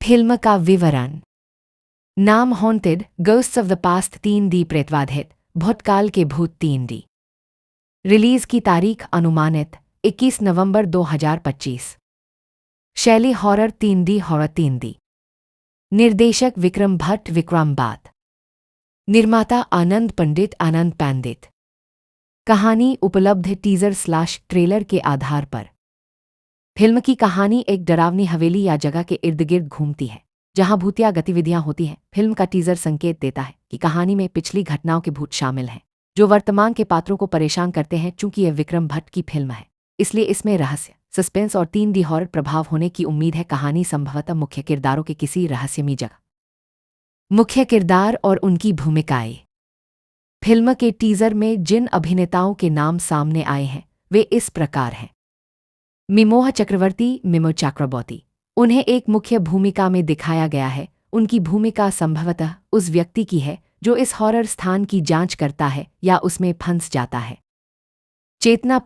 Film का विवरण। नाम haunted ghosts of the past 3D प्रेतवाधित भूतकाल के भूत 3D। रिलीज की तारीख अनुमानित 21 नवंबर 2025। शैली हॉरर 3D हॉरर 3D। निर्देशक विक्रम भट्ट विक्रम बात। निर्माता आनंद पंडित। कहानी उपलब्ध टीजर/ट्रेलर के आधार पर। फिल्म की कहानी एक डरावनी हवेली या जगह के इर्द गिर्द घूमती है जहां भूतिया गतिविधियां होती हैं। फिल्म का टीजर संकेत देता है कि कहानी में पिछली घटनाओं के भूत शामिल हैं जो वर्तमान के पात्रों को परेशान करते हैं। चूंकि यह विक्रम भट्ट की फिल्म है इसलिए इसमें रहस्य, सस्पेंस और 3D हॉरर प्रभाव होने की उम्मीद है। कहानी संभवतः मुख्य किरदारों के किसी रहस्यमयी जगह। मुख्य किरदार और उनकी भूमिकाएं। फिल्म के टीजर में जिन अभिनेताओं के नाम सामने आए हैं वे इस प्रकार हैं। मिमोह चक्रवर्ती। उन्हें एक मुख्य भूमिका में दिखाया गया है। उनकी भूमिका संभवतः उस व्यक्ति की है जो इस हॉरर स्थान की जांच करता है या उसमें फंस जाता है। चेतना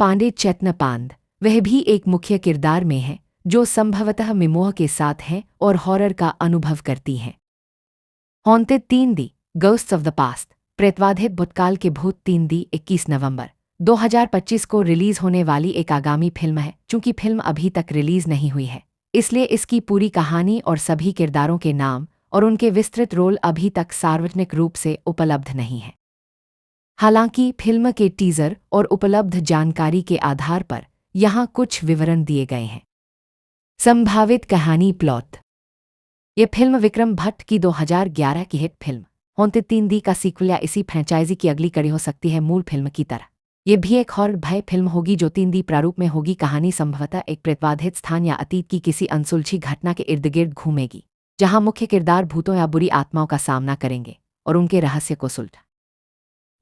पांड। वह भी एक मुख्य किरदार में है जो संभवतः मिमोह के साथ हैं और हॉरर का अनुभव करती हैं। Haunted 3D ghosts of the past प्रेतवाधित भूतकाल के भूत 3D 21 नवंबर 2025 को रिलीज होने वाली एक आगामी फिल्म है। चूंकि फिल्म अभी तक रिलीज नहीं हुई है इसलिए इसकी पूरी कहानी और सभी किरदारों के नाम और उनके विस्तृत रोल अभी तक सार्वजनिक रूप से उपलब्ध नहीं है। हालांकि फिल्म के टीजर और उपलब्ध जानकारी के आधार पर यहाँ कुछ विवरण दिए गए हैं। संभावित कहानी प्लॉट। यह फिल्म विक्रम भट्ट की 2011 की हिट फिल्म हॉन्टेड 3D का सीक्वल या इसी फ्रेंचाइजी की अगली कड़ी हो सकती है। मूल फिल्म की तरह यह भी एक हॉरर भय फिल्म होगी जो 3D प्रारूप में होगी। कहानी संभवतः एक प्रेतवाधित स्थान या अतीत की किसी अनसुलझी घटना के इर्द गिर्द घूमेगी जहां मुख्य किरदार भूतों या बुरी आत्माओं का सामना करेंगे और उनके रहस्य को सुलझा।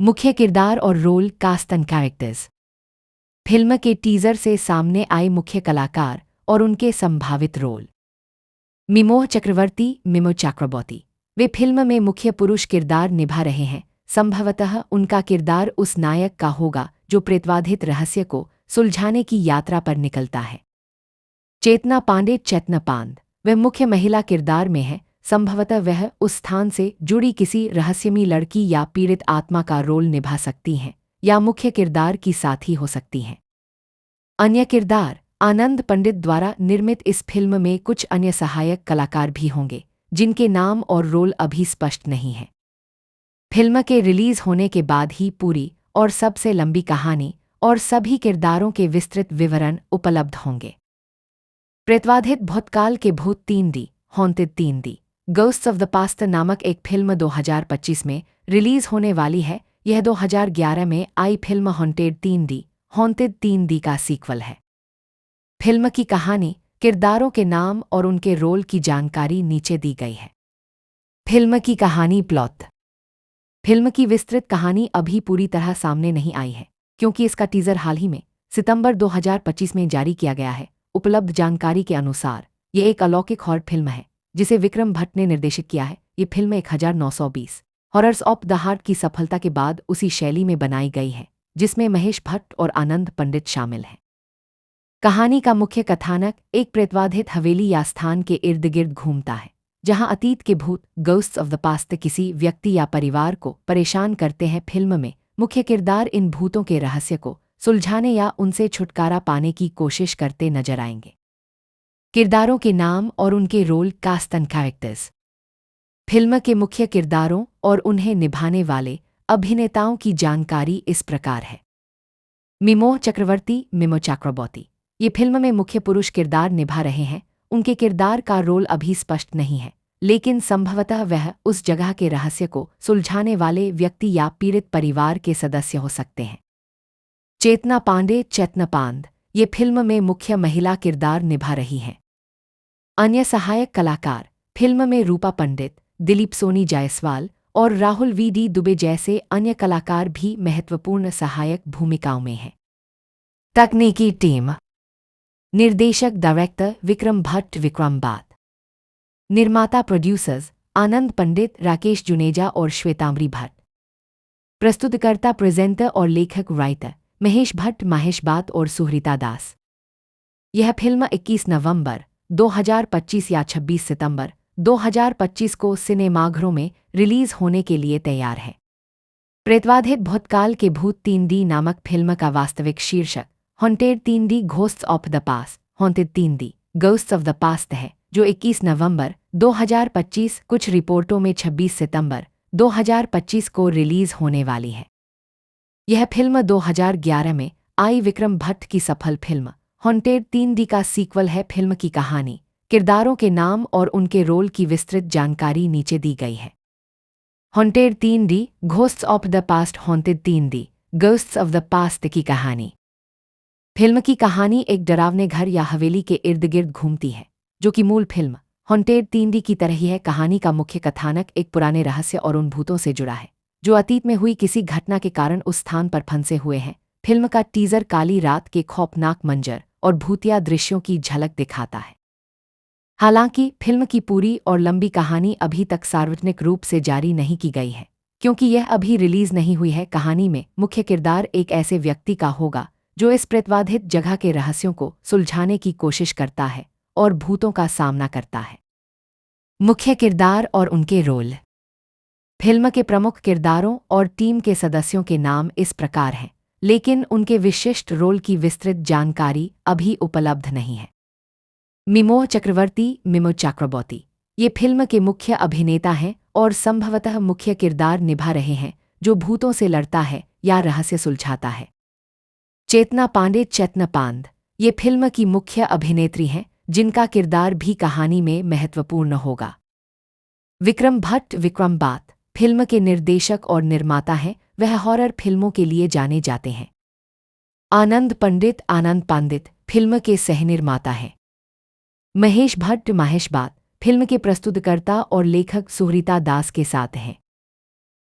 मुख्य किरदार और role cast and characters. Film के टीजर से सामने आए मुख्य कलाकार और उनके संभावित रोल। मिमोह चक्रवर्ती। वे फिल्म में मुख्य पुरुष किरदार निभा रहे हैं। संभवतः उनका किरदार उस नायक का होगा जो प्रेतवाधित रहस्य को सुलझाने की यात्रा पर निकलता है। चेतना पांड। वह मुख्य महिला किरदार में है। संभवतः वह उस स्थान से जुड़ी किसी रहस्यमयी लड़की या पीड़ित आत्मा का रोल निभा सकती हैं या मुख्य किरदार की साथी हो सकती हैं। अन्य किरदार। आनंद पंडित द्वारा निर्मित इस फिल्म में कुछ अन्य सहायक कलाकार भी होंगे जिनके नाम और रोल अभी स्पष्ट नहीं है। फिल्म के रिलीज होने के बाद ही पूरी और सबसे लंबी कहानी और सभी किरदारों के विस्तृत विवरण उपलब्ध होंगे। प्रेतवाधित भूतकाल के भूत 3D haunted 3D ghosts of the past नामक एक फिल्म 2025 में रिलीज होने वाली है। यह 2011 में आई फिल्म हॉन्टेड 3D का सीक्वल है। फिल्म की कहानी, किरदारों के नाम और उनके रोल की जानकारी नीचे दी गई है। फिल्म की कहानी प्लॉट। फिल्म की विस्तृत कहानी अभी पूरी तरह सामने नहीं आई है क्योंकि इसका टीजर हाल ही में सितंबर 2025 में जारी किया गया है। उपलब्ध जानकारी के अनुसार यह एक अलौकिक हॉरर फिल्म है जिसे विक्रम भट्ट ने निर्देशित किया है। ये film 1920 horrors of the heart की सफलता के बाद उसी शैली में बनाई गई है जिसमें महेश भट्ट और आनंद पंडित शामिल हैं। कहानी का मुख्य कथानक एक प्रेतवाधित हवेली या स्थान के इर्द गिर्द घूमता है जहां अतीत के भूत गोस्ट्स ऑफ द पास्ट किसी व्यक्ति या परिवार को परेशान करते हैं। फिल्म में मुख्य किरदार इन भूतों के रहस्य को सुलझाने या उनसे छुटकारा पाने की कोशिश करते नजर आएंगे। किरदारों के नाम और उनके role cast and characters. Film के मुख्य किरदारों और उन्हें निभाने वाले अभिनेताओं की जानकारी इस प्रकार है। मिमोह चक्रवर्ती। ये फिल्म में मुख्य पुरुष किरदार निभा रहे हैं। उनके किरदार का रोल अभी स्पष्ट नहीं है लेकिन संभवतः वह उस जगह के रहस्य को सुलझाने वाले व्यक्ति या पीड़ित परिवार के सदस्य हो सकते हैं। चेतना पांड। ये फिल्म में मुख्य महिला किरदार निभा रही हैं। अन्य सहायक कलाकार फिल्म में रूपा पंडित, दिलीप सोनी जायसवाल और राहुल VD दुबे जैसे अन्य कलाकार भी महत्वपूर्ण सहायक भूमिकाओं में हैं। तकनीकी टीम। निर्देशक डायरेक्टर विक्रम भट्ट विक्रम बात। निर्माता प्रोड्यूसर्स आनंद पंडित, राकेश जुनेजा और श्वेतांबरी भट्ट। प्रस्तुतकर्ता प्रेजेंटर और लेखक राइटर महेश भट्ट, माहेश बात और सुहृता दास। यह फिल्म 21 नवंबर 2025 या 26 सितंबर 2025 को सिनेमाघरों में रिलीज होने के लिए तैयार है। प्रेतवाधित भूतकाल के भूत 3D नामक फिल्म का वास्तविक शीर्षक haunted 3D ghosts of the past haunted 3D ghosts of the past है, जो 21 नवंबर 2025 कुछ रिपोर्टों में 26 सितंबर 2025 को रिलीज होने वाली है। यह फिल्म 2011 में आई विक्रम भट्ट की सफल फिल्म हॉन्टेड 3D का सीक्वल है। फिल्म की कहानी, किरदारों के नाम और उनके रोल की विस्तृत जानकारी नीचे दी गई है। Haunted 3D ghosts of the past haunted 3D ghosts of the past की कहानी। फिल्म की कहानी एक डरावने घर या हवेली के इर्द गिर्द घूमती है, जो कि मूल फिल्म हॉन्टेड 3D की तरह ही है। कहानी का मुख्य कथानक एक पुराने रहस्य और उन भूतों से जुड़ा है जो अतीत में हुई किसी घटना के कारण उस स्थान पर फंसे हुए हैं। फिल्म का टीजर काली रात के खौफनाक मंजर और भूतिया दृश्यों की झलक दिखाता है। हालांकि फिल्म की पूरी और लंबी कहानी अभी तक सार्वजनिक रूप से जारी नहीं की गई है, क्योंकि यह अभी रिलीज नहीं हुई है। कहानी में मुख्य किरदार एक ऐसे व्यक्ति का होगा जो इस प्रेतवाधित जगह के रहस्यों को सुलझाने की कोशिश करता है और भूतों का सामना करता है। मुख्य किरदार और उनके रोल। फिल्म के प्रमुख किरदारों और टीम के सदस्यों के नाम इस प्रकार हैं, लेकिन उनके विशिष्ट रोल की विस्तृत जानकारी अभी उपलब्ध नहीं है। मिमो चक्रवर्ती ये फिल्म के मुख्य अभिनेता हैं और संभवतः मुख्य किरदार निभा रहे हैं, जो भूतों से लड़ता है या रहस्य सुलझाता है। चेतना पांड ये फिल्म की मुख्य अभिनेत्री हैं, जिनका किरदार भी कहानी में महत्वपूर्ण होगा। विक्रम बात फिल्म के निर्देशक और निर्माता हैं, वह हॉरर फिल्मों के लिए जाने जाते हैं। आनंद पंडित फिल्म के सहनिर्माता हैं। महेश बात फिल्म के प्रस्तुतकर्ता और लेखक सुहृता दास के साथ हैं।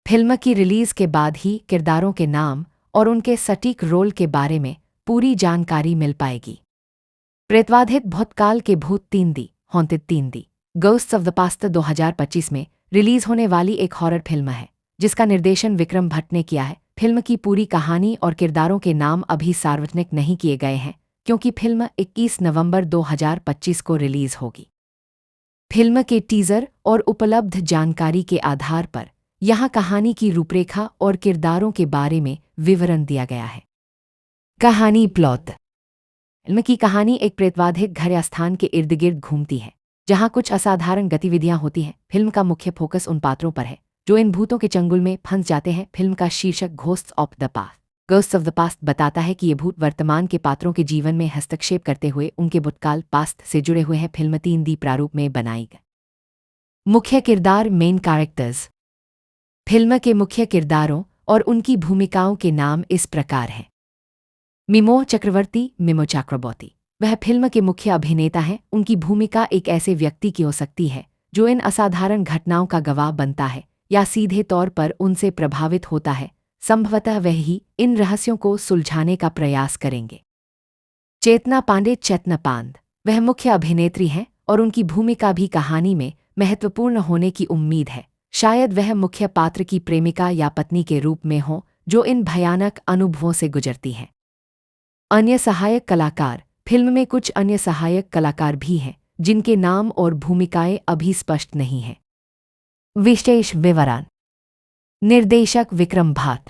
फिल्म की रिलीज के बाद ही किरदारों के नाम और उनके सटीक रोल के बारे में पूरी जानकारी मिल पाएगी। प्रेतवाधित भूतकाल के भूत 3D haunted 3D ghosts of the past 2025 में रिलीज होने वाली एक हॉरर फिल्म है, जिसका निर्देशन विक्रम भट्ट ने किया है। फिल्म की पूरी कहानी और किरदारों के नाम अभी सार्वजनिक नहीं किए गए हैं, क्योंकि फिल्म 21 नवंबर 2025 को रिलीज होगी। फिल्म के टीजर और उपलब्ध जानकारी के आधार पर यहाँ कहानी की रूपरेखा और किरदारों के बारे में विवरण दिया गया है। कहानी प्लॉट। फिल्म की कहानी एक प्रेतवाधित घर या स्थान के इर्द गिर्द घूमती है, जहाँ कुछ असाधारण गतिविधियां होती हैं। फिल्म का मुख्य फोकस उन पात्रों पर है जो इन भूतों के चंगुल में फंस जाते हैं। फिल्म का शीर्षक ghosts of the past ghosts of the past बताता है कि ये भूत वर्तमान के पात्रों के जीवन में हस्तक्षेप करते हुए उनके भूतकाल पास्ट से जुड़े हुए हैं। फिल्म 3D प्रारूप में बनाई गई। मुख्य किरदार मेन कैरेक्टर्स। फिल्म के मुख्य किरदारों और उनकी भूमिकाओं के नाम इस प्रकार हैं। मिमो चक्रवर्ती वह फिल्म के मुख्य अभिनेता हैं। उनकी भूमिका एक ऐसे व्यक्ति की हो सकती है जो इन असाधारण घटनाओं का गवाह बनता है या सीधे तौर पर उनसे प्रभावित होता है। संभवतः वह ही इन रहस्यों को सुलझाने का प्रयास करेंगे। चेतना पांड वह मुख्य अभिनेत्री हैं और उनकी भूमिका भी कहानी में महत्वपूर्ण होने की उम्मीद है। शायद वह मुख्य पात्र की प्रेमिका या पत्नी के रूप में हो, जो इन भयानक अनुभवों से गुजरती हैं। अन्य सहायक कलाकार। फिल्म में कुछ अन्य सहायक कलाकार भी हैं, जिनके नाम और भूमिकाएं अभी स्पष्ट नहीं हैं। विशेष विवरण। निर्देशक विक्रम भट्ट,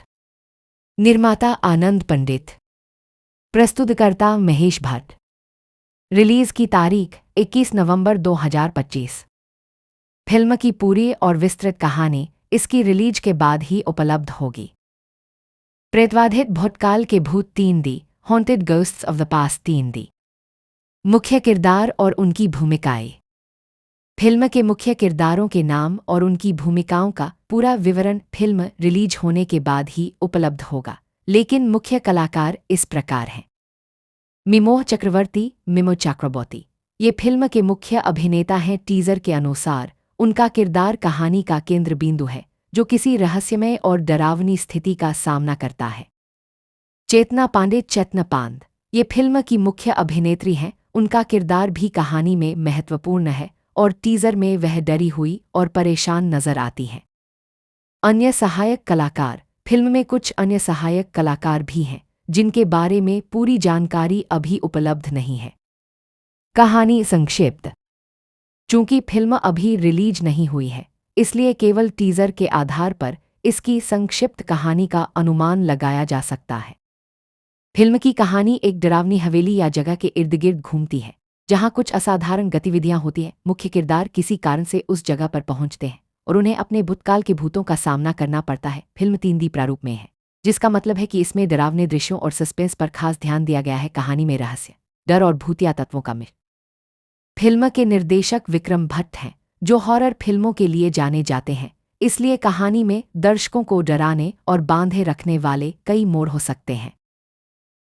निर्माता आनंद पंडित, प्रस्तुतकर्ता महेश भट्ट। रिलीज की तारीख 21 नवंबर 2025। फिल्म की पूरी और विस्तृत कहानी इसकी रिलीज के बाद ही उपलब्ध होगी। प्रेतवाधित भूतकाल के भूत 3D haunted ghosts of the past 3D। मुख्य किरदार और उनकी भूमिकाएं। फिल्म के मुख्य किरदारों के नाम और उनकी भूमिकाओं का पूरा विवरण फिल्म रिलीज होने के बाद ही उपलब्ध होगा, लेकिन मुख्य कलाकार इस प्रकार हैं। मिमो चक्रवर्ती ये फिल्म के मुख्य अभिनेता हैं। टीजर के अनुसार उनका किरदार कहानी का केंद्र बिंदु है, जो किसी रहस्यमय और डरावनी स्थिति का सामना करता है। चेतना पांड ये फिल्म की मुख्य अभिनेत्री हैं। उनका किरदार भी कहानी में महत्वपूर्ण है और टीजर में वह डरी हुई और परेशान नजर आती हैं। अन्य सहायक कलाकार। फिल्म में कुछ अन्य सहायक कलाकार भी हैं, जिनके बारे में पूरी जानकारी अभी उपलब्ध नहीं है। कहानी संक्षिप्त। चूंकि फिल्म अभी रिलीज नहीं हुई है, इसलिए केवल टीजर के आधार पर इसकी संक्षिप्त कहानी का अनुमान लगाया जा सकता है। फिल्म की कहानी एक डरावनी हवेली या जगह के इर्द गिर्द घूमती है, जहां कुछ असाधारण गतिविधियां होती हैं। मुख्य किरदार किसी कारण से उस जगह पर पहुंचते हैं और उन्हें अपने भूतकाल के भूतों का सामना करना पड़ता है। फिल्म 3D प्रारूप में है, जिसका मतलब है कि इसमें डरावने दृश्यों और सस्पेंस पर खास ध्यान दिया गया है। कहानी में रहस्य, डर और भूतिया तत्वों का मिश्रण। फिल्म के निर्देशक विक्रम भट्ट हैं, जो हॉरर फिल्मों के लिए जाने जाते हैं, इसलिए कहानी में दर्शकों को डराने और बांधे रखने वाले कई मोड़ हो सकते हैं।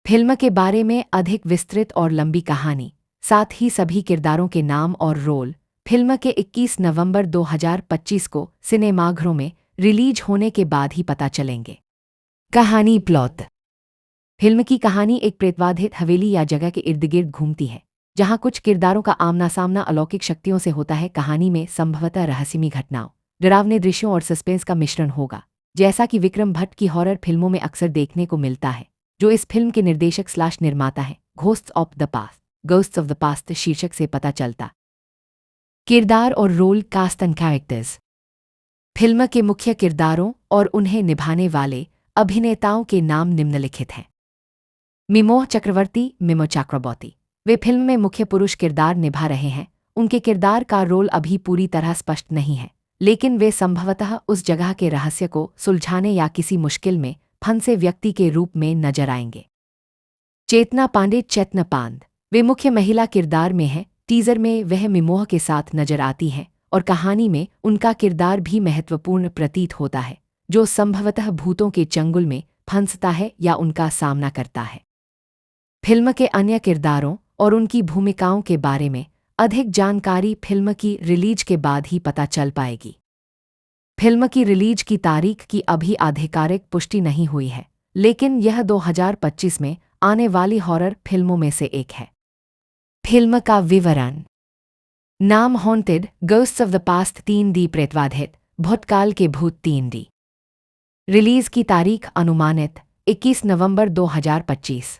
फिल्म के बारे में अधिक विस्तृत और लंबी कहानी, साथ ही सभी किरदारों के नाम और रोल फिल्म के 21 नवंबर 2025 को सिनेमाघरों में रिलीज होने के बाद ही पता चलेंगे। कहानी प्लॉट। फिल्म की कहानी एक प्रेतवाधित हवेली या जगह के इर्द गिर्द घूमती है, जहां कुछ किरदारों का आमना सामना अलौकिक शक्तियों से होता है। कहानी में संभवतः रहस्यमयी घटनाओं, डरावने दृश्यों और सस्पेंस का मिश्रण होगा, जैसा कि विक्रम भट्ट की हॉरर फिल्मों में अक्सर देखने को मिलता है, जो इस फिल्म के निर्देशक/निर्माता हैं। घोस्ट्स ऑफ द पास्ट शीर्षक से पता चलता। किरदार और role cast and characters. Film के मुख्य किरदारों और उन्हें निभाने वाले अभिनेताओं के नाम निम्नलिखित हैं। मिमोह चक्रवर्ती। वे फिल्म में मुख्य पुरुष किरदार निभा रहे हैं। उनके किरदार का रोल अभी पूरी तरह स्पष्ट नहीं है, लेकिन वे संभवतः उस जगह के रहस्य को सुलझाने या किसी मुश्किल में फंसे व्यक्ति के रूप में नजर आएंगे। चेतना पांडे। वे मुख्य महिला किरदार में हैं। टीजर में वह मिमोह के साथ नजर आती हैं और कहानी में उनका किरदार भी महत्वपूर्ण प्रतीत होता है, जो संभवतः भूतों के चंगुल में फंसता है या उनका सामना करता है। फिल्म के अन्य किरदारों और उनकी भूमिकाओं के बारे में अधिक जानकारी फिल्म की रिलीज के बाद ही पता चल पाएगी। फिल्म की रिलीज की तारीख की अभी आधिकारिक पुष्टि नहीं हुई है, लेकिन यह 2025 में आने वाली हॉरर फिल्मों में से एक है। फिल्म का विवरण। नाम haunted ghosts of the past 3D प्रेतवाधित भूतकाल के भूत 3D। रिलीज की तारीख अनुमानित 21 नवंबर 2025।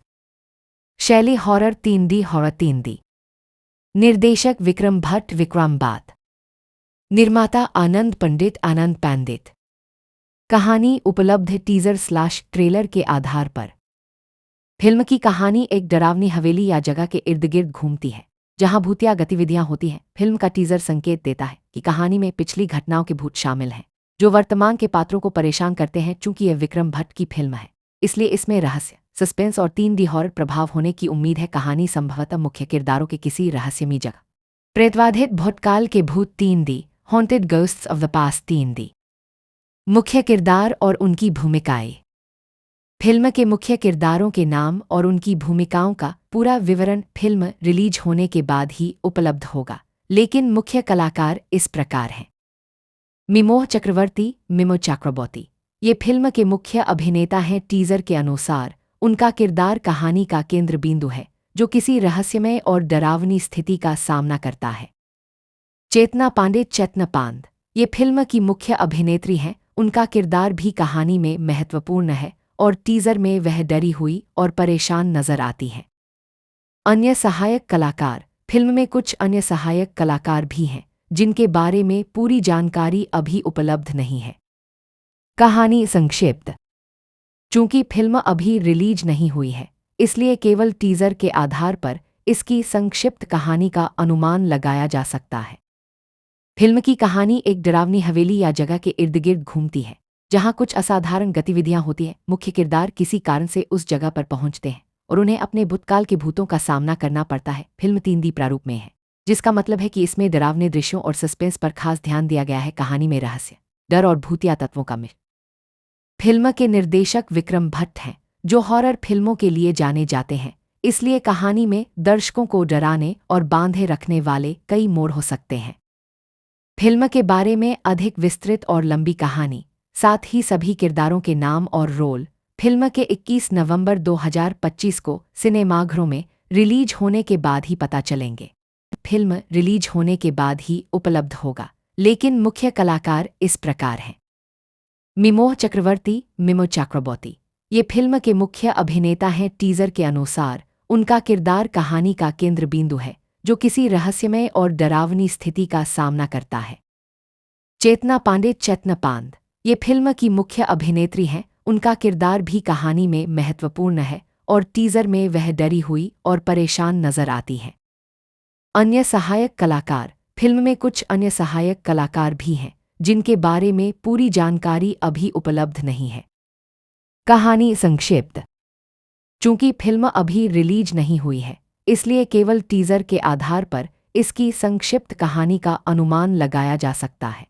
शैली हॉरर 3D। निर्देशक विक्रम भट्ट। निर्माता आनंद पंडित। कहानी उपलब्ध टीजर/ट्रेलर के आधार पर। फिल्म की कहानी एक डरावनी हवेली या जगह के इर्द गिर्द घूमती है, जहां भूतिया गतिविधियां होती हैं। फिल्म का टीजर संकेत देता है कि कहानी में पिछली घटनाओं के भूत शामिल हैं, जो वर्तमान के पात्रों को परेशान करते हैं। चूंकि यह विक्रम भट्ट की फिल्म है, इसलिए इसमें रहस्य, सस्पेंस और 3D हॉरर प्रभाव होने की उम्मीद है। कहानी संभवतः मुख्य किरदारों के किसी रहस्यमयी जगह, प्रेतवाधित भूतकाल के भूत 3D haunted ghosts of the past 3D। मुख्य किरदार और उनकी भूमिकाएं। फिल्म के मुख्य किरदारों के नाम और उनकी भूमिकाओं का पूरा विवरण फिल्म रिलीज होने के बाद ही उपलब्ध होगा, लेकिन मुख्य कलाकार इस प्रकार हैं। मिमोह चक्रवर्ती। ये फिल्म के मुख्य अभिनेता हैं। टीजर के अनुसार उनका किरदार कहानी का केंद्र बिंदु है, जो किसी रहस्यमय और डरावनी स्थिति का सामना करता है। चेतना पांडे। ये फिल्म की मुख्य अभिनेत्री हैं। उनका किरदार भी कहानी में महत्वपूर्ण है और टीजर में वह डरी हुई और परेशान नजर आती हैं। अन्य सहायक कलाकार। फिल्म में कुछ अन्य सहायक कलाकार भी हैं, जिनके बारे में पूरी जानकारी अभी उपलब्ध नहीं है। कहानी संक्षिप्त। चूंकि फिल्म अभी रिलीज नहीं हुई है, इसलिए केवल टीजर के आधार पर इसकी संक्षिप्त कहानी का अनुमान लगाया जा सकता है। फिल्म की कहानी एक डरावनी हवेली या जगह के इर्द गिर्द घूमती है, जहां कुछ असाधारण गतिविधियां होती हैं। मुख्य किरदार किसी कारण से उस जगह पर पहुंचते हैं और उन्हें अपने भूतकाल के भूतों का सामना करना पड़ता है। फिल्म 3D प्रारूप में है, जिसका मतलब है कि इसमें डरावने दृश्यों और सस्पेंस पर खास ध्यान दिया गया है। कहानी में रहस्य, डर और भूतिया तत्वों का मिश्रण। फिल्म के निर्देशक विक्रम भट्ट हैं, जो हॉरर फिल्मों के लिए जाने जाते हैं, इसलिए कहानी में दर्शकों को डराने और बांधे रखने वाले कई मोड़ हो सकते हैं। फिल्म के बारे में अधिक विस्तृत और लंबी कहानी, साथ ही सभी किरदारों के नाम और रोल फिल्म के 21 नवंबर 2025 को सिनेमाघरों में रिलीज होने के बाद ही पता चलेंगे। फिल्म रिलीज होने के बाद ही उपलब्ध होगा, लेकिन मुख्य कलाकार इस प्रकार हैं। मिमोह चक्रवर्ती। ये फिल्म के मुख्य अभिनेता हैं। टीजर के अनुसार उनका किरदार कहानी का केंद्र बिंदु है, जो किसी रहस्यमय और डरावनी स्थिति का सामना करता है। चेतना पांडे चेतनापांड ये फिल्म की मुख्य अभिनेत्री हैं। उनका किरदार भी कहानी में महत्वपूर्ण है और टीजर में वह डरी हुई और परेशान नजर आती हैं। अन्य सहायक कलाकार फिल्म में कुछ अन्य सहायक कलाकार भी हैं जिनके बारे में पूरी जानकारी अभी उपलब्ध नहीं है। कहानी संक्षिप्त। चूंकि फिल्म अभी रिलीज नहीं हुई है, इसलिए केवल टीजर के आधार पर इसकी संक्षिप्त कहानी का अनुमान लगाया जा सकता है।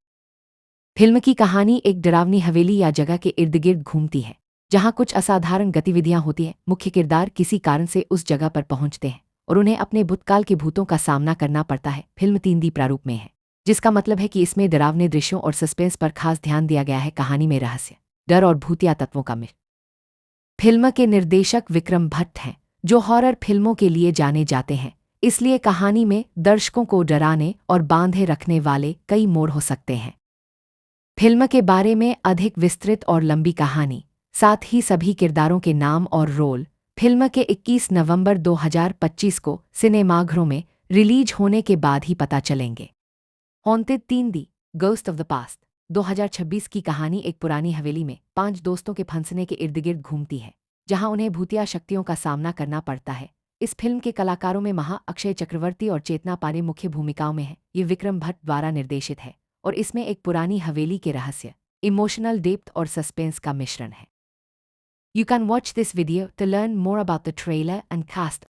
फिल्म की कहानी एक डरावनी हवेली या जगह के इर्द गिर्द घूमती है जहां कुछ असाधारण गतिविधियां होती हैं। मुख्य किरदार किसी कारण से उस जगह पर पहुंचते हैं और उन्हें अपने भूतकाल के भूतों का सामना करना पड़ता है। फिल्म 3D प्रारूप में है, जिसका मतलब है कि इसमें डरावने दृश्यों और सस्पेंस पर खास ध्यान दिया गया है। कहानी में रहस्य, डर और भूतिया तत्वों का मिश्रण। फिल्म के निर्देशक विक्रम भट्ट हैं, जो हॉरर फिल्मों के लिए जाने जाते हैं, इसलिए कहानी में दर्शकों को डराने और बांधे रखने वाले कई मोड़ हो सकते हैं। फिल्म के बारे में अधिक विस्तृत और लंबी कहानी, साथ ही सभी किरदारों के नाम और रोल फिल्म के 21 नवंबर 2025 को सिनेमाघरों में रिलीज होने के बाद ही पता चलेंगे। Haunted 3D ghost of the past 2026 की कहानी एक पुरानी हवेली में 5 दोस्तों के फंसने के इर्द गिर्द घूमती है, जहां उन्हें भूतिया शक्तियों का सामना करना पड़ता है। इस फिल्म के कलाकारों में अक्षय चक्रवर्ती और चेतना पांडे मुख्य भूमिकाओं में हैं। ये विक्रम भट्ट द्वारा निर्देशित है और इसमें एक पुरानी हवेली के रहस्य, इमोशनल डेप्थ और सस्पेंस का मिश्रण है। You can watch this video to learn more about the trailer and cast.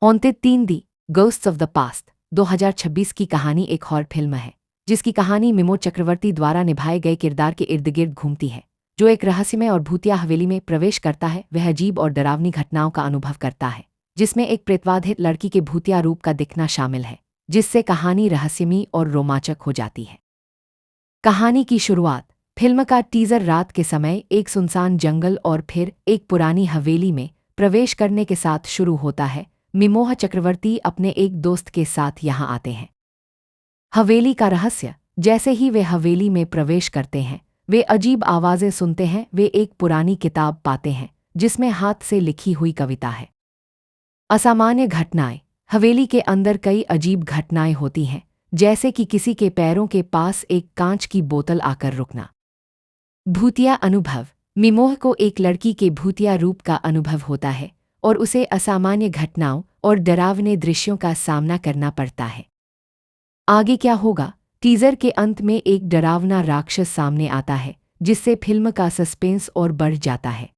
Haunted 3D Ghosts of the Past 2026 की कहानी एक हॉरर फिल्म है जिसकी कहानी मिमो चक्रवर्ती द्वारा निभाए गए किरदार के इर्द गिर्द घूमती है, जो एक रहस्यमय और भूतिया हवेली में प्रवेश करता है। वह अजीब और डरावनी घटनाओं का अनुभव करता है, जिसमें एक प्रेतबाधित लड़की के भूतिया रूप का दिखना शामिल है, जिससे कहानी रहस्यमयी और रोमांचक हो जाती है। कहानी की शुरुआत फिल्म का टीजर रात के समय एक सुनसान जंगल और फिर एक पुरानी हवेली में प्रवेश करने के साथ शुरू होता है। मिमोह चक्रवर्ती अपने एक दोस्त के साथ यहां आते हैं। हवेली का रहस्य। जैसे ही वे हवेली में प्रवेश करते हैं, वे अजीब आवाजें सुनते हैं। वे एक पुरानी किताब पाते हैं जिसमें हाथ से लिखी हुई कविता है। असामान्य घटनाएं। हवेली के अंदर कई अजीब घटनाएं होती हैं, जैसे कि किसी के पैरों के पास एक कांच की बोतल आकर रुकना। भूतिया अनुभव। मिमोह को एक लड़की के भूतिया रूप का अनुभव होता है और उसे असामान्य घटनाओं और डरावने दृश्यों का सामना करना पड़ता है। आगे क्या होगा? टीजर के अंत में एक डरावना राक्षस सामने आता है, जिससे फिल्म का सस्पेंस और बढ़ जाता है।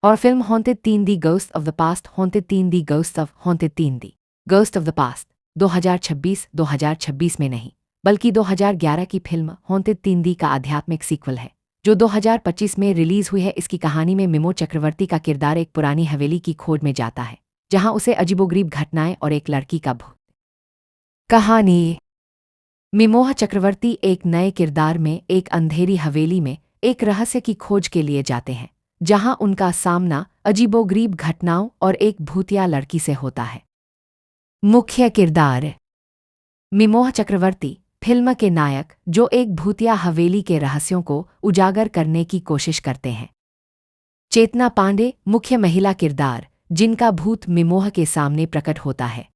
और film haunted 3D ghost of the past haunted 3D ghost of haunted 3D ghost of the past 2026 में नहीं, बल्कि 2011 की फिल्म हॉन्टेड 3D का आध्यात्मिक सीक्वल है, जो 2025 में रिलीज हुई है। इसकी कहानी में मिमो चक्रवर्ती का किरदार एक पुरानी हवेली की खोज में जाता है, जहां उसे अजीबोगरीब घटनाएं और एक लड़की का भूत। कहानी। मिमोह चक्रवर्ती एक नए किरदार में एक अंधेरी हवेली में एक रहस्य की खोज के लिए जाते हैं, जहां उनका सामना अजीबोगरीब घटनाओं और एक भूतिया लड़की से होता है। मुख्य किरदार। मिमोह चक्रवर्ती फिल्म के नायक, जो एक भूतिया हवेली के रहस्यों को उजागर करने की कोशिश करते हैं। चेतना पांडे मुख्य महिला किरदार, जिनका भूत मिमोह के सामने प्रकट होता है।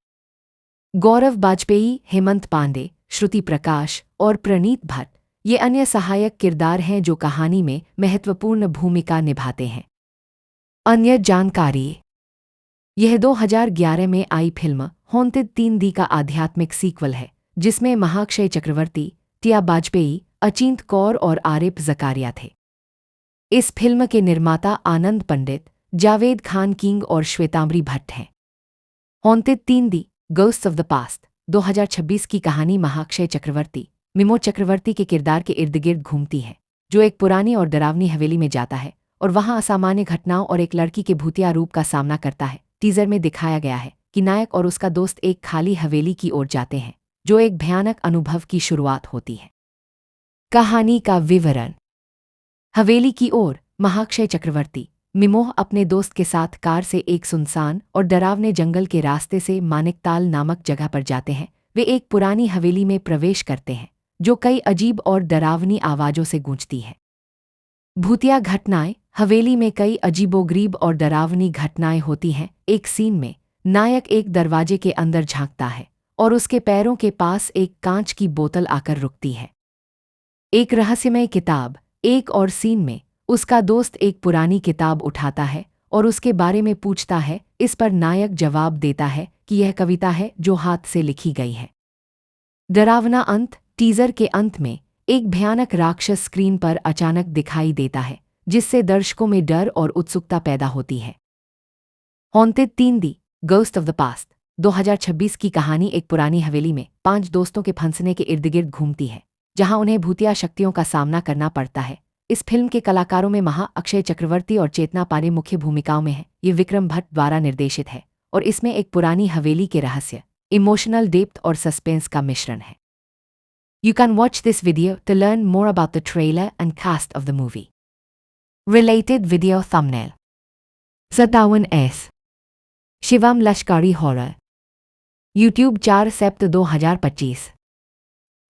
गौरव बाजपेयी, हेमंत पांडे, श्रुति प्रकाश और प्रणीत भट्ट ये अन्य सहायक किरदार हैं जो कहानी में महत्वपूर्ण भूमिका निभाते हैं। अन्य जानकारी। यह 2011 में आई फिल्म हॉन्टेड 3D का आध्यात्मिक सीक्वल है, जिसमें अक्षय चक्रवर्ती, टिया बाजपेयी, अचिंत कौर और आरिफ जकारिया थे। इस फिल्म के निर्माता आनंद पंडित, जावेद खान किंग और श्वेतांबरी भट्ट हैं। Haunted 3D ghost of the past 2026 की कहानी अक्षय चक्रवर्ती, मिमो चक्रवर्ती के किरदार के इर्द गिर्द घूमती है, जो एक पुरानी और डरावनी हवेली में जाता है और वहां असामान्य घटनाओं और एक लड़की के भूतिया रूप का सामना करता है। टीजर में दिखाया गया है कि नायक और उसका दोस्त एक खाली हवेली की ओर जाते हैं, जो एक भयानक अनुभव की शुरुआत होती है। कहानी का विवरण। हवेली की ओर अक्षय चक्रवर्ती, मिमोह अपने दोस्त के साथ कार से एक सुनसान और डरावने जंगल के रास्ते से मानिकताल नामक जगह पर जाते हैं। वे एक पुरानी हवेली में प्रवेश करते हैं, जो कई अजीब और डरावनी आवाजों से गूंजती है। भूतिया घटनाएं। हवेली में कई अजीबोगरीब और डरावनी घटनाएं होती हैं। एक सीन में नायक एक दरवाजे के अंदर झांकता है और उसके पैरों के पास एक कांच की बोतल आकर रुकती है। एक रहस्यमय किताब। एक और सीन में उसका दोस्त एक पुरानी किताब उठाता है और उसके बारे में पूछता है। इस पर नायक जवाब देता है कि यह कविता है जो हाथ से लिखी गई है। डरावना अंत। टीजर के अंत में एक भयानक राक्षस स्क्रीन पर अचानक दिखाई देता है, जिससे दर्शकों में डर और उत्सुकता पैदा होती है। Haunted 3D ghost of the past 2026 की कहानी एक पुरानी हवेली में 5 दोस्तों के फंसने के इर्द गिर्द घूमती है, जहां उन्हें भूतिया शक्तियों का सामना करना पड़ता है। इस फिल्म के कलाकारों में अक्षय चक्रवर्ती और चेतना पांडे मुख्य भूमिकाओं में हैं। ये विक्रम भट्ट द्वारा निर्देशित है और इसमें एक पुरानी हवेली के रहस्य, इमोशनल डेप्थ और सस्पेंस का मिश्रण है। You can watch this video to learn more about the trailer and cast of the movie. Related video thumbnail. Satawan S. Shivam लश्करी हॉरर। YouTube 4 सेप्ट 2025।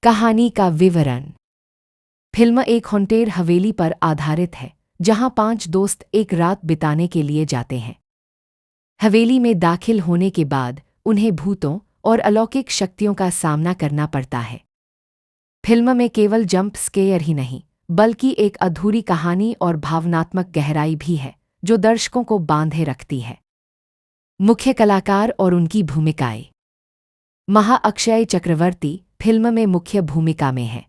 कहानी का विवरण। फिल्म एक हॉन्टेड हवेली पर आधारित है, जहां 5 दोस्त एक रात बिताने के लिए जाते हैं। हवेली में दाखिल होने के बाद उन्हें भूतों और अलौकिक शक्तियों का सामना करना पड़ता है। फिल्म में केवल जंप स्केयर ही नहीं, बल्कि एक अधूरी कहानी और भावनात्मक गहराई भी है, जो दर्शकों को बांधे रखती है। मुख्य कलाकार और उनकी भूमिकाएं। अक्षय चक्रवर्ती फिल्म में मुख्य भूमिका में है।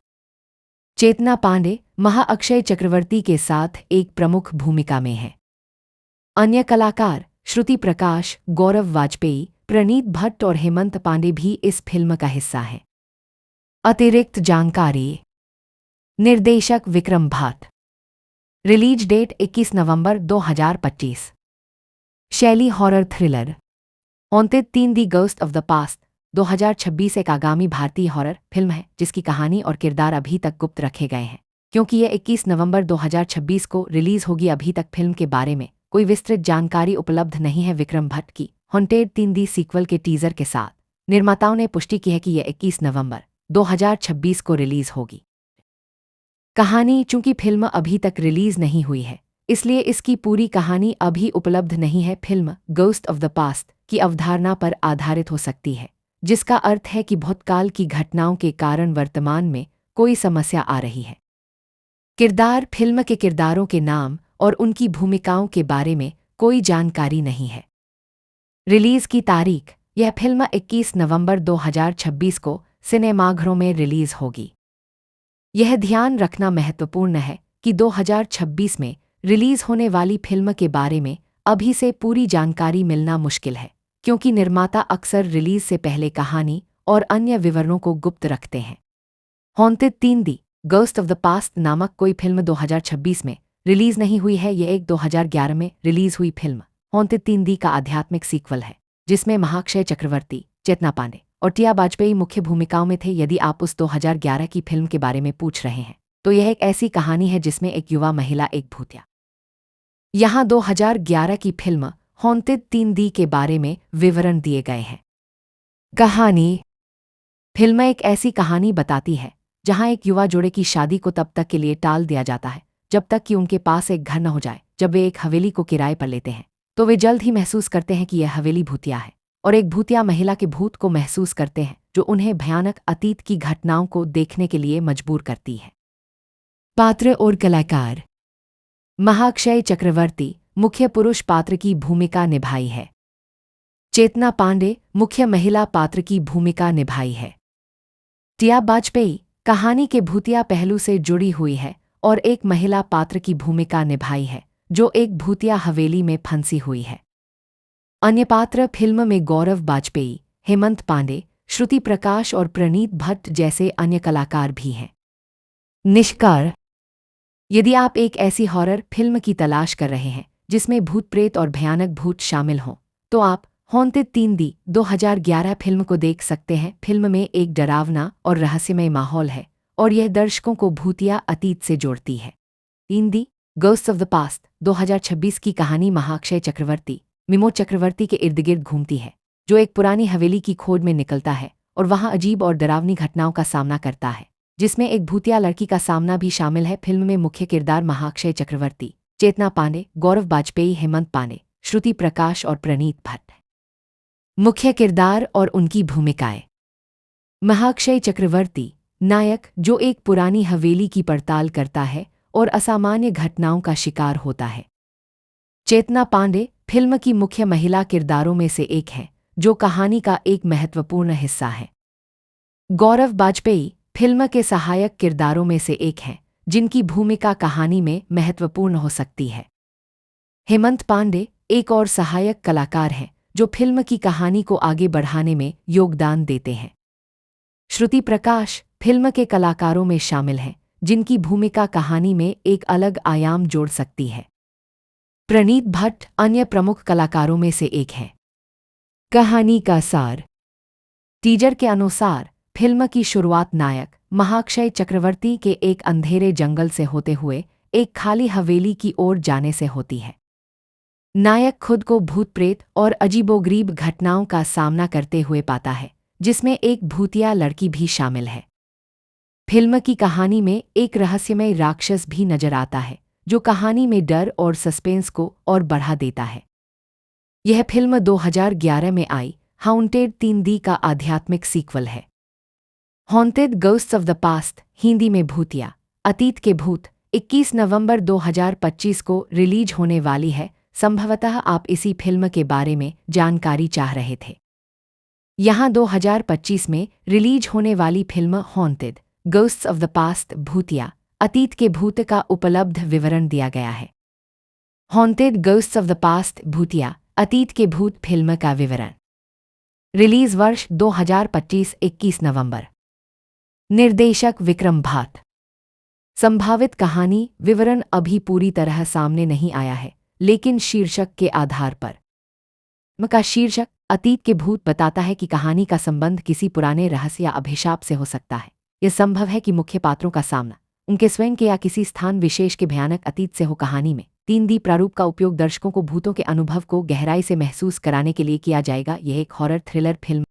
चेतना पांडे अक्षय चक्रवर्ती के साथ एक प्रमुख भूमिका में है। अन्य कलाकार श्रुति प्रकाश, गौरव वाजपेयी, प्रणीत भट्ट और हेमंत पांडे भी इस फिल्म का हिस्सा हैं। अतिरिक्त जानकारी। निर्देशक विक्रम भट्ट। रिलीज डेट 21 नवंबर 2025। शैली horror thriller. Haunted 3D ghost of the past 2026 एक आगामी भारतीय हॉरर फिल्म है, जिसकी कहानी और किरदार अभी तक गुप्त रखे गए हैं, क्योंकि यह 21 नवंबर 2026 को रिलीज होगी। अभी तक फिल्म के बारे में कोई विस्तृत जानकारी उपलब्ध नहीं है। विक्रम भट्ट की हॉन्टेड 3D सीक्वल के टीजर के साथ निर्माताओं ने पुष्टि की है कि यह 21 नवंबर 2026 को रिलीज होगी। कहानी। चूंकि फिल्म अभी तक रिलीज नहीं हुई है, इसलिए इसकी पूरी कहानी अभी उपलब्ध नहीं है। Film ghost of the past की अवधारणा पर आधारित हो सकती है, जिसका अर्थ है कि भूतकाल की घटनाओं के कारण वर्तमान में कोई समस्या आ रही है। किरदार। फिल्म के किरदारों के नाम और उनकी भूमिकाओं के बारे में कोई जानकारी नहीं है। रिलीज की तारीख। यह फिल्म 21 नवंबर 2026 को सिनेमाघरों में रिलीज होगी। यह ध्यान रखना महत्वपूर्ण है कि 2026 में रिलीज होने वाली फिल्म के बारे में अभी से पूरी जानकारी मिलना मुश्किल है, क्योंकि निर्माता अक्सर रिलीज से पहले कहानी और अन्य विवरणों को गुप्त रखते हैं। Haunted 3D ghost of the past नामक कोई फिल्म 2026 में रिलीज नहीं हुई है। यह 2011 में रिलीज हुई फिल्म हॉन्टेड 3D का आध्यात्मिक सीक्वल है, जिसमें अक्षय चक्रवर्ती, चेतना पांडे और टिया वाजपेयी मुख्य भूमिकाओं में थे। यदि आप उस 2011 की फिल्म के बारे में पूछ रहे हैं, तो यह एक ऐसी कहानी है जिसमें एक युवा महिला एक भूतिया। यहाँ 2011 की फिल्म हॉन्टेड 3D के बारे में विवरण दिए गए हैं। कहानी। फिल्म एक ऐसी कहानी बताती है जहां एक युवा जोड़े की शादी को तब तक के लिए टाल दिया जाता है जब तक कि उनके पास एक घर न हो जाए। जब वे एक हवेली को किराए पर लेते हैं, तो वे जल्द ही महसूस करते हैं कि यह हवेली भूतिया है और एक भूतिया महिला के भूत को महसूस करते हैं, जो उन्हें भयानक अतीत की घटनाओं को देखने के लिए मजबूर करती है। पात्र और कलाकार। अक्षय चक्रवर्ती मुख्य पुरुष पात्र की भूमिका निभाई है। चेतना पांडे मुख्य महिला पात्र की भूमिका निभाई है। टिया वाजपेयी कहानी के भूतिया पहलू से जुड़ी हुई है और एक महिला पात्र की भूमिका निभाई है, जो एक भूतिया हवेली में फंसी हुई है। अन्य पात्र फिल्म में गौरव वाजपेयी, हेमंत पांडे, श्रुति प्रकाश और प्रणीत भट्ट जैसे अन्य कलाकार भी हैं। निष्कर्ष। यदि आप एक ऐसी हॉरर फिल्म की तलाश कर रहे हैं जिसमें भूत प्रेत और भयानक भूत शामिल हों, तो आप हॉन्टेड 3D 2011 फिल्म को देख सकते हैं। फिल्म में एक डरावना और रहस्यमय माहौल है और यह दर्शकों को भूतिया अतीत से जोड़ती है। 3D ghost of the past 2026 की कहानी अक्षय चक्रवर्ती, चक्रवर्ती के इर्द गिर्द घूमती है, जो एक पुरानी हवेली की खोज में निकलता है और वहां अजीब और डरावनी घटनाओं का सामना करता है, जिसमें एक भूतिया लड़की का सामना भी शामिल है। फिल्म में मुख्य किरदार अक्षय चक्रवर्ती, चेतना पांडे, गौरव वाजपेयी, हेमंत पांडे, श्रुति प्रकाश और प्रणीत भट्ट। मुख्य किरदार और उनकी भूमिकाएं। महाक्षय चक्रवर्ती, नायक, जो एक पुरानी हवेली की पड़ताल करता है और असामान्य घटनाओं का शिकार होता है। चेतना पांडे, फिल्म की मुख्य महिला किरदारों में से एक है, जो कहानी का एक महत्वपूर्ण हिस्सा है। गौरव बाजपेयी, फिल्म के सहायक किरदारों में से एक हैं, जिनकी भूमिका कहानी में महत्वपूर्ण हो सकती है। हेमंत पांडे, एक और सहायक कलाकार हैं, जो फिल्म की कहानी को आगे बढ़ाने में योगदान देते हैं। श्रुति प्रकाश, फिल्म के कलाकारों में शामिल हैं, जिनकी भूमिका कहानी में एक अलग आयाम जोड़ सकती है। प्रणीत भट्ट, अन्य प्रमुख कलाकारों में से एक हैं। कहानी का सार। टीजर के अनुसार फिल्म की शुरुआत नायक महाक्षय चक्रवर्ती के एक अंधेरे जंगल से होते हुए एक खाली हवेली की ओर जाने से होती है। नायक खुद को भूत प्रेत और अजीबोगरीब घटनाओं का सामना करते हुए पाता है, जिसमें एक भूतिया लड़की भी शामिल है। फिल्म की कहानी में एक रहस्यमय राक्षस भी नजर आता है, जो कहानी में डर और सस्पेंस को और बढ़ा देता है। यह फिल्म 2011 में आई हाउंटेड 3D का आध्यात्मिक सीक्वल है। Haunted ghosts of the past, Hindi में भूतिया अतीत के भूत, 21 नवंबर 2025 को रिलीज होने वाली है। संभवतः आप इसी फिल्म के बारे में जानकारी चाह रहे थे। यहाँ 2025 में रिलीज होने वाली film haunted ghosts of the past, भूतिया अतीत के भूत का उपलब्ध विवरण दिया गया है। Haunted ghosts of the past, भूतिया अतीत के भूत फिल्म का विवरण। रिलीज वर्ष 2025, 21 नवंबर। निर्देशक विक्रम भाट। संभावित कहानी विवरण अभी पूरी तरह सामने नहीं आया है, लेकिन शीर्षक के आधार पर का शीर्षक अतीत के भूत बताता है कि कहानी का संबंध किसी पुराने रहस्य या अभिशाप से हो सकता है। यह संभव है कि मुख्य पात्रों का सामना उनके स्वयं के या किसी स्थान विशेष के भयानक अतीत से हो। कहानी में 3D प्रारूप का उपयोग दर्शकों को भूतों के अनुभव को गहराई से महसूस कराने के लिए किया जाएगा। यह एक हॉरर थ्रिलर फिल्म